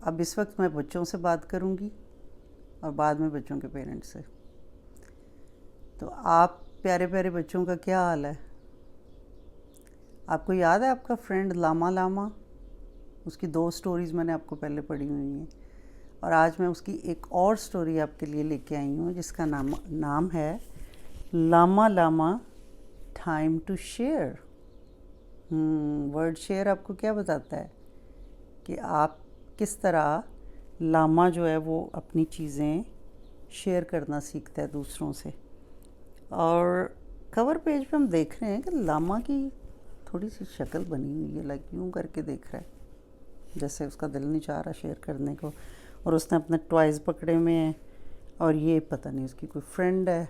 अब इस वक्त मैं बच्चों से बात करूंगी और बाद में बच्चों के पेरेंट्स से। तो आप प्यारे प्यारे बच्चों का क्या हाल है? आपको याद है आपका फ्रेंड लामा लामा? उसकी 2 स्टोरीज़ मैंने आपको पहले पढ़ी हुई हैं और आज मैं उसकी एक और स्टोरी आपके लिए लेके आई हूँ जिसका नाम है llama llama time to share. Word share आपको क्या बताता है कि आप किस तरह लामा जो है वो अपनी चीज़ें शेयर करना सीखता है दूसरों से। और कवर पेज पे हम देख रहे हैं कि लामा की थोड़ी सी शक्ल बनी हुई है, लाइक यूँ करके देख रहा है जैसे उसका दिल नहीं चाह रहा शेयर करने को, और उसने अपने टॉयज़ पकड़े हुए हैं और ये पता नहीं उसकी कोई फ्रेंड है।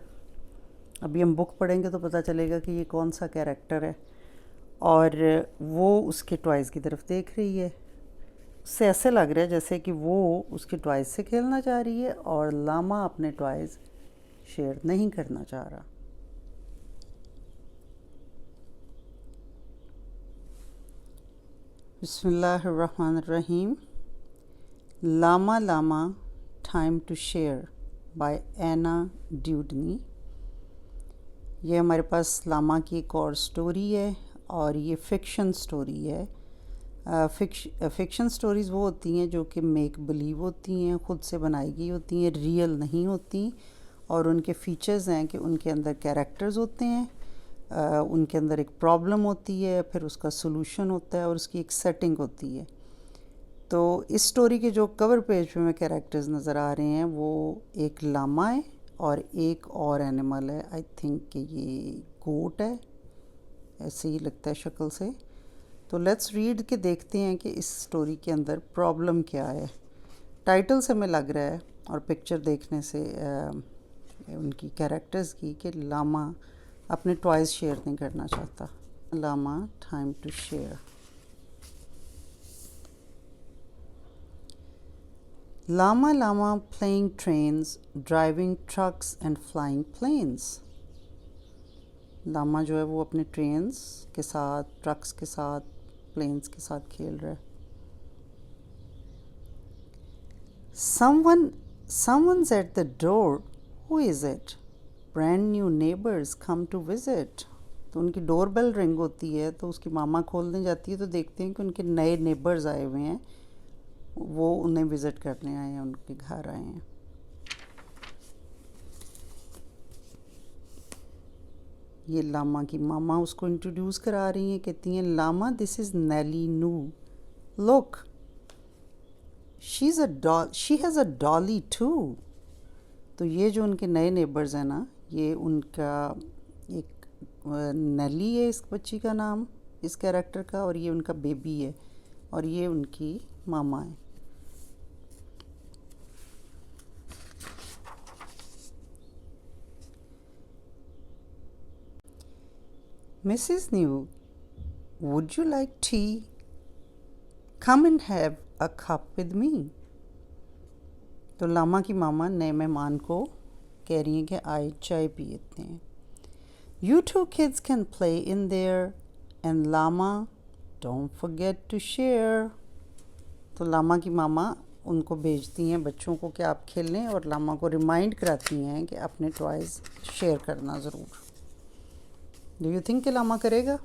अभी हम बुक पढ़ेंगे तो पता चलेगा कि ये कौन सा कैरेक्टर है, और वो उसके टॉयज़ की तरफ देख रही है। उससे ऐसे लग रहा है जैसे कि वो उसके टॉयज़ से खेलना चाह रही है और लामा अपने टॉयज़ शेयर नहीं करना चाह रहा। बिस्मिल्लाहिर्रहमानिर्रहीम। Llama llama time to share by Anna Dewdney. ये हमारे पास लामा की एक और स्टोरी है और ये फ़िक्शन स्टोरी है। फ़िक्शन स्टोरीज़ वो होती हैं जो कि मेक बिलीव होती हैं, ख़ुद से बनाई गई होती हैं, रियल नहीं होती। और उनके फ़ीचर्स हैं कि उनके अंदर कैरेक्टर्स होते हैं, उनके अंदर एक प्रॉब्लम होती है, फिर उसका सॉल्यूशन होता है और उसकी एक सेटिंग होती है। तो इस स्टोरी के जो कवर पेज पे में कैरेक्टर्स नज़र आ रहे हैं वो एक लामा है और एक और एनिमल है। आई थिंक कि ये गोट है, ऐसे ही लगता है शक्ल से। तो लेट्स रीड के देखते हैं कि इस स्टोरी के अंदर प्रॉब्लम क्या है। टाइटल से हमें लग रहा है और पिक्चर देखने से उनकी कैरेक्टर्स की कि लामा अपने टॉयज़ शेयर नहीं करना चाहता। Llama time to share. Llama llama playing trains, driving trucks and flying planes. Llama जो है वो अपने ट्रेन्स के साथ, ट्रक्स के साथ, प्लेन्स के साथ खेल रहा है। Someone's at the door. Who is it? Brand new neighbors come to visit. तो उनकी डोर बेल रिंग होती है तो उसकी मामा खोलने जाती है तो देखते हैं कि उनके नए नेबर्स आए हुए हैं, वो उन्हें विज़िट करने आए हैं, उनके घर आए हैं। ये लामा की मामा उसको इंट्रोड्यूस करा रही हैं, कहती हैं Lama this is Nelly Gnu, look she has a dolly too. तो ये जो उनके नए नेबर्स हैं ना, ये उनका एक नेली है इस बच्ची का नाम, इस कैरेक्टर का, और ये उनका बेबी है और ये उनकी मामा है। Mrs. New, would you like tea? Come and have a cup with me. तो लामा की मामा नए मेहमान को कह रही हैं कि आए चाय पीते हैं। You two kids can play in there and Lama, don't forget to share. तो लामा की मामा उनको भेजती हैं बच्चों को कि आप खेलें, और लामा को रिमाइंड कराती हैं कि अपने टॉयज़ शेयर करना ज़रूर। डू यू थिंक कि लामा करेगा?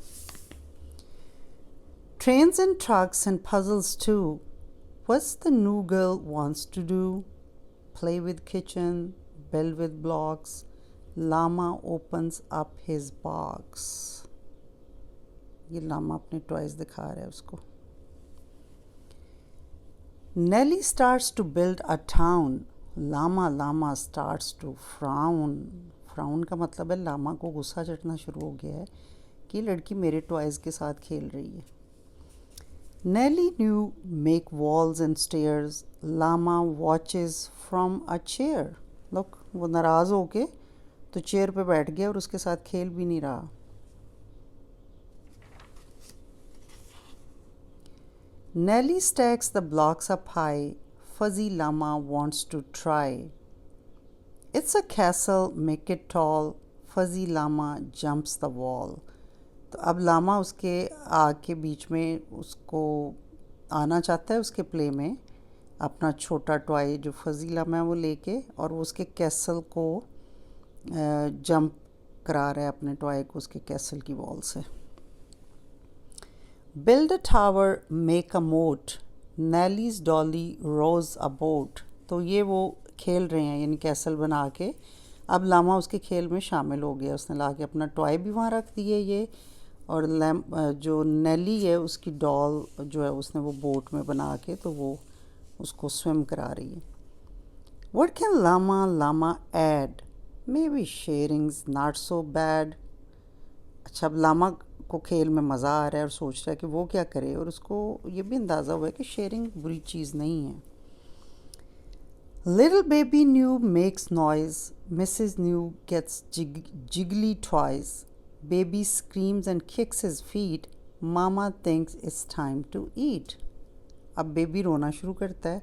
Trains and trucks and puzzles too. What's the new girl wants to do? Play with kitchen, build with blocks. Lama opens up his box. ये लामा अपने टॉयज़ दिखा रहा है उसको। Nelly starts to build a town. Lama starts to frown. Frown का मतलब है लामा को गुस्सा चढ़ना शुरू हो गया है कि लड़की मेरे टॉयज़ के साथ खेल रही है। Nelly knew make walls and stairs. Lama watches from a chair. Look, वो नाराज़ होके तो चेयर पे बैठ गया और उसके साथ खेल भी नहीं रहा। Nelly stacks the blocks up high. Fuzzy Llama wants to try. It's a castle, make it tall. Fuzzy Llama jumps the wall. तो अब लामा उसके आग के बीच में उसको आना चाहता है उसके प्ले में, अपना छोटा टॉय जो फजी लामा है वो लेके, और वो उसके कैसल को जंप करा रहा है अपने टॉय को उसके कैसल की वॉल से। Build a tower make a मोट, नेलीज डॉली रोज अ बोट। तो ये वो खेल रहे हैं, यानी कैसल बना के। अब लामा उसके खेल में शामिल हो गया, उसने ला के अपना टॉय भी वहाँ रख दिए ये, और जो नेली है उसकी डॉल जो है उसने वो बोट में बना के तो वो उसको स्विम करा रही है। What can llama add? Maybe sharing's not so bad. अच्छा, अब लामा को खेल में मज़ा आ रहा है और सोच रहा है कि वो क्या करे, और उसको ये भी अंदाज़ा हुआ है कि शेयरिंग बुरी चीज़ नहीं है। Little baby new makes noise, Mrs. New gets jiggly toys. Baby screams and kicks his feet. Mama thinks it's time to eat. अब बेबी रोना शुरू करता है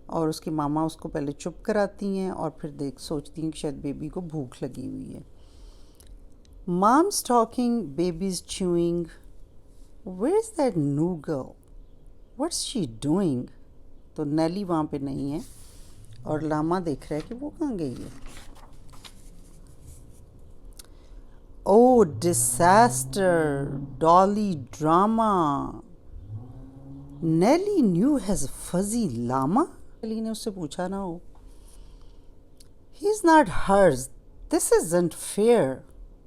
और उसकी मामा उसको पहले चुप कराती हैं और फिर सोचती हैं कि शायद बेबी को भूख लगी हुई है। Mom's talking, baby's chewing. Where's that new girl? What's she doing? तो नेली वहाँ पे नहीं है और लामा देख रहा है कि वो कहाँ गई है। Oh, disaster! Dolly drama! Nelly New has a fuzzy llama? नेली ने उससे पूछा ना हो। He's not hers. This isn't fair.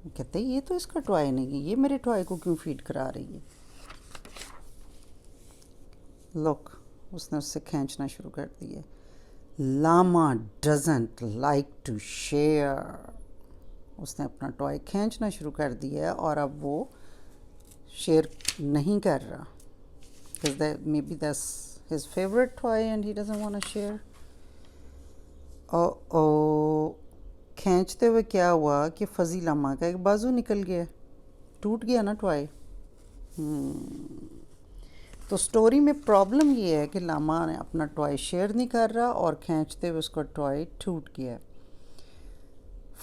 कहते ये तो इसका टॉय नहीं है, ये मेरे टॉय को क्यों फीड करा रही है। लुक, उसने उससे खींचना शुरू कर दिया। Llama doesn't like to share. उसने अपना टॉय खींचना शुरू कर दिया है और अब वो शेयर नहीं कर रहा, because maybe that's his favorite toy and he doesn't want to share. ओ खींचते हुए क्या हुआ कि फजी लामा का एक बाजू निकल गया, टूट गया ना टॉय। तो स्टोरी में प्रॉब्लम ये है कि लामा ने अपना टॉय शेयर नहीं कर रहा और खींचते हुए उसका टॉय टूट गया।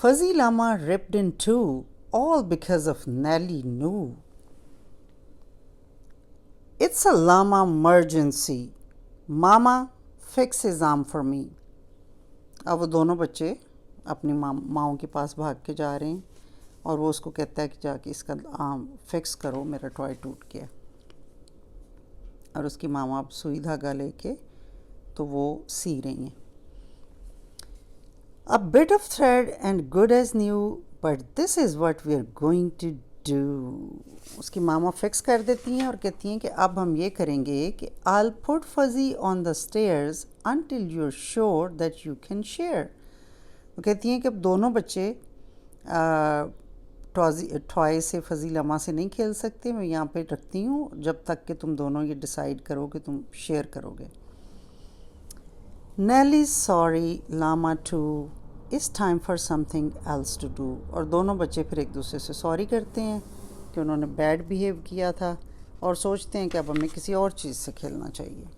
Fuzzy llama ripped in two, all because of Nelly New. It's a llama emergency. Mama, fix his arm for me. अब वो दोनों बच्चे अपनी माँओं के पास भाग के जा रहे हैं और वो उसको कहता है कि जाके इसका आर्म फिक्स करो, मेरा टॉय टूट गया। और उसकी मामा अब सुई धागा लेके तो वो सी रही हैं। A bit of thread and good as new, but this is what we are going to do. उसकी मामा फिक्स कर देती हैं और कहती हैं कि अब हम ये करेंगे कि I'll put Fuzzy on the stairs until you're sure that you can share. वो कहती हैं कि अब दोनों बच्चे टॉय से फजी लामा से नहीं खेल सकते, मैं यहाँ पे रखती हूँ जब तक कि तुम दोनों ये डिसाइड करो कि तुम शेयर करोगे। Nelly's sorry, Llama too. It's time for something else to do. और दोनों बच्चे फिर एक दूसरे से सॉरी करते हैं कि उन्होंने बैड बिहेव किया था और सोचते हैं कि अब हमें किसी और चीज़ से खेलना चाहिए।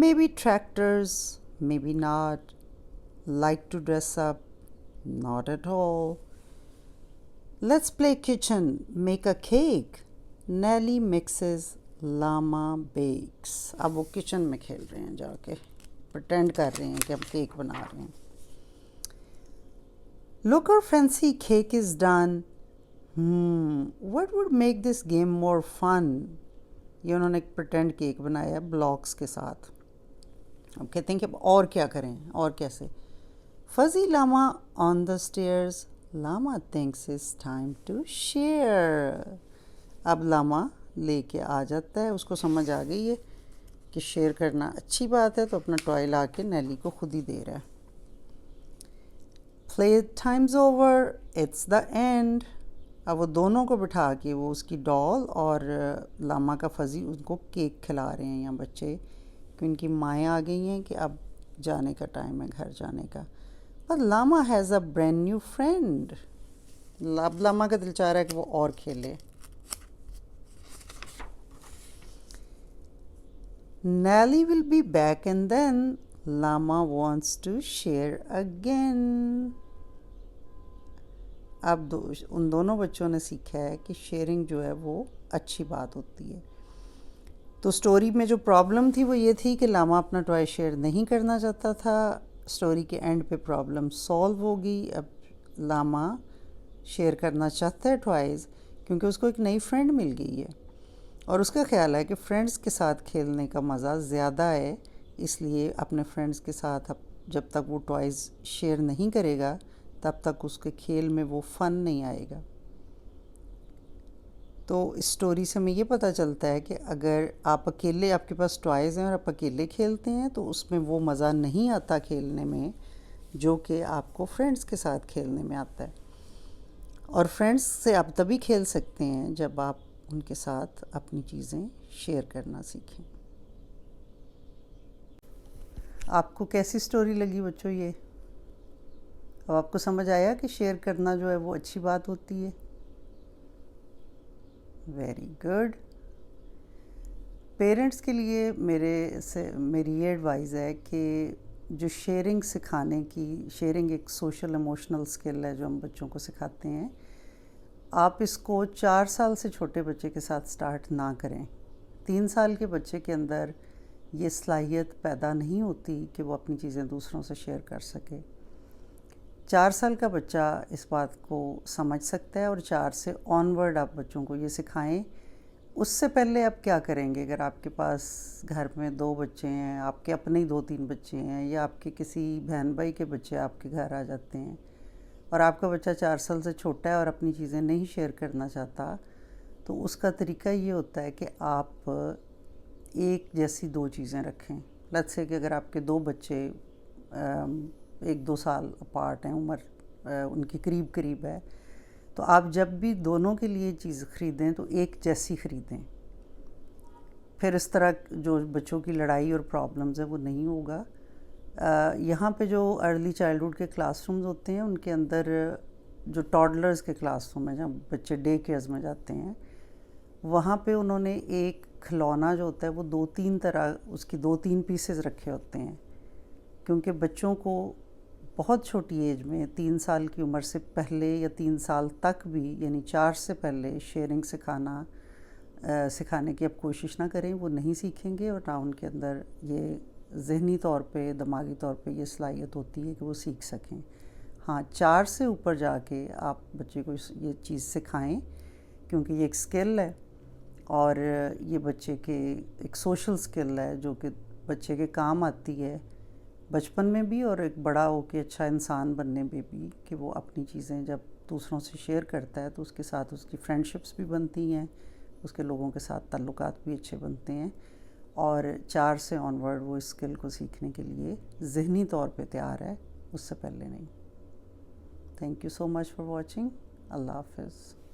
Maybe tractors, maybe not. Like to dress up, not at all. Let's play kitchen, make a cake. Nelly mixes, Llama bakes. अब वो किचन में खेल रहे हैं, जाके pretend कर रहे हैं कि हम केक बना रहे हैं। Look, our fancy cake is done. What would make this game more fun? ये उन्होंने एक pretend केक बनाया ब्लॉक्स के साथ। अब कहते हैं कि अब और क्या करें, और कैसे। Fuzzy llama on the stairs. Llama thinks it's time to share. अब लामा लेके आ जाता है, उसको समझ आ गई है कि शेयर करना अच्छी बात है, तो अपना टॉय ला के नेली को खुद ही दे रहा है। Play time's over, it's the end. अब वो दोनों को बिठा के वो उसकी डॉल और लामा का फजी उनको केक खिला रहे हैं यहाँ बच्चे, कि उनकी माएँ आ गई हैं कि अब जाने का टाइम है, घर जाने का। पर llama has a brand new friend. अब लामा का दिल चाह रहा है कि वो और खेले। Nelly will be back and then Llama wants to share again. अब उन दोनों बच्चों ने सीखा है कि शेयरिंग जो है वो अच्छी बात होती है। तो स्टोरी में जो प्रॉब्लम थी वो ये थी कि लामा अपना टॉय शेयर नहीं करना चाहता था। स्टोरी के एंड पे प्रॉब्लम सॉल्व होगी। अब लामा शेयर करना चाहता है टॉयज़, क्योंकि उसको एक नई फ्रेंड मिल गई है और उसका ख्याल है कि फ्रेंड्स के साथ खेलने का मज़ा ज़्यादा है। इसलिए अपने फ्रेंड्स के साथ अब जब तक वो टॉयज़ शेयर नहीं करेगा तब तक उसके खेल में वो फ़न नहीं आएगा। तो इस स्टोरी से हमें ये पता चलता है कि अगर आप अकेले, आपके पास टॉयज़ हैं और आप अकेले खेलते हैं तो उसमें वो मज़ा नहीं आता खेलने में जो कि आपको फ्रेंड्स के साथ खेलने में आता है। और फ्रेंड्स से आप तभी खेल सकते हैं जब आप उनके साथ अपनी चीज़ें शेयर करना सीखें। आपको कैसी स्टोरी लगी बच्चों ये? अब आपको समझ आया कि शेयर करना जो है वो अच्छी बात होती है। Very good. पेरेंट्स के लिए मेरी ये एडवाइस है कि जो शेयरिंग सिखाने की, शेयरिंग एक सोशल इमोशनल स्किल है जो हम बच्चों को सिखाते हैं, आप इसको 4 साल से छोटे बच्चे के साथ स्टार्ट ना करें। 3 साल के बच्चे के अंदर ये सलाहियत पैदा नहीं होती कि वो अपनी चीज़ें दूसरों से शेयर कर सके। 4 साल का बच्चा इस बात को समझ सकता है और 4 से ऑनवर्ड आप बच्चों को ये सिखाएं। उससे पहले आप क्या करेंगे? अगर आपके पास घर में 2 बच्चे हैं, आपके अपने ही 2-3 बच्चे हैं, या आपके किसी बहन भाई के बच्चे आपके घर आ जाते हैं और आपका बच्चा 4 साल से छोटा है और अपनी चीज़ें नहीं शेयर करना चाहता, तो उसका तरीका ये होता है कि आप एक जैसी 2 चीज़ें रखें। लेट्स से कि अगर आपके 2 बच्चे 1-2 साल अपार्ट हैं, उम्र उनकी करीब करीब है, तो आप जब भी दोनों के लिए चीज़ ख़रीदें तो एक जैसी ख़रीदें। फिर इस तरह जो बच्चों की लड़ाई और प्रॉब्लम्स है वो नहीं होगा। यहाँ पे जो अर्ली चाइल्डहुड के क्लासरूम्स होते हैं उनके अंदर जो टॉडलर्स के क्लासरूम है जहाँ बच्चे डे केयर्स में जाते हैं, वहाँ पे उन्होंने एक खिलौना जो होता है वो 2-3 तरह, उसकी 2-3 पीसेस रखे होते हैं, क्योंकि बच्चों को बहुत छोटी एज में 3 साल की उम्र से पहले या 3 साल तक भी, यानी 4 से पहले शेयरिंग सिखाने की आप कोशिश ना करें। वो नहीं सीखेंगे और ना उनके अंदर ये ज़हनी तौर पे, दिमागी तौर पे ये सलाहियत होती है कि वो सीख सकें। हाँ, 4 से ऊपर जाके आप बच्चे को ये चीज़ सिखाएं, क्योंकि ये एक स्किल है और ये बच्चे के एक सोशल स्किल है जो कि बच्चे के काम आती है बचपन में भी और एक बड़ा होकर अच्छा इंसान बनने में भी, कि वो अपनी चीज़ें जब दूसरों से शेयर करता है तो उसके साथ उसकी फ्रेंडशिप्स भी बनती हैं, उसके लोगों के साथ ताल्लुकात भी अच्छे बनते हैं और 4 से ऑनवर्ड वो इस स्किल को सीखने के लिए ज़हनी तौर पे तैयार है, उससे पहले नहीं। Thank you so much for watching. अल्लाह हाफ़िज़।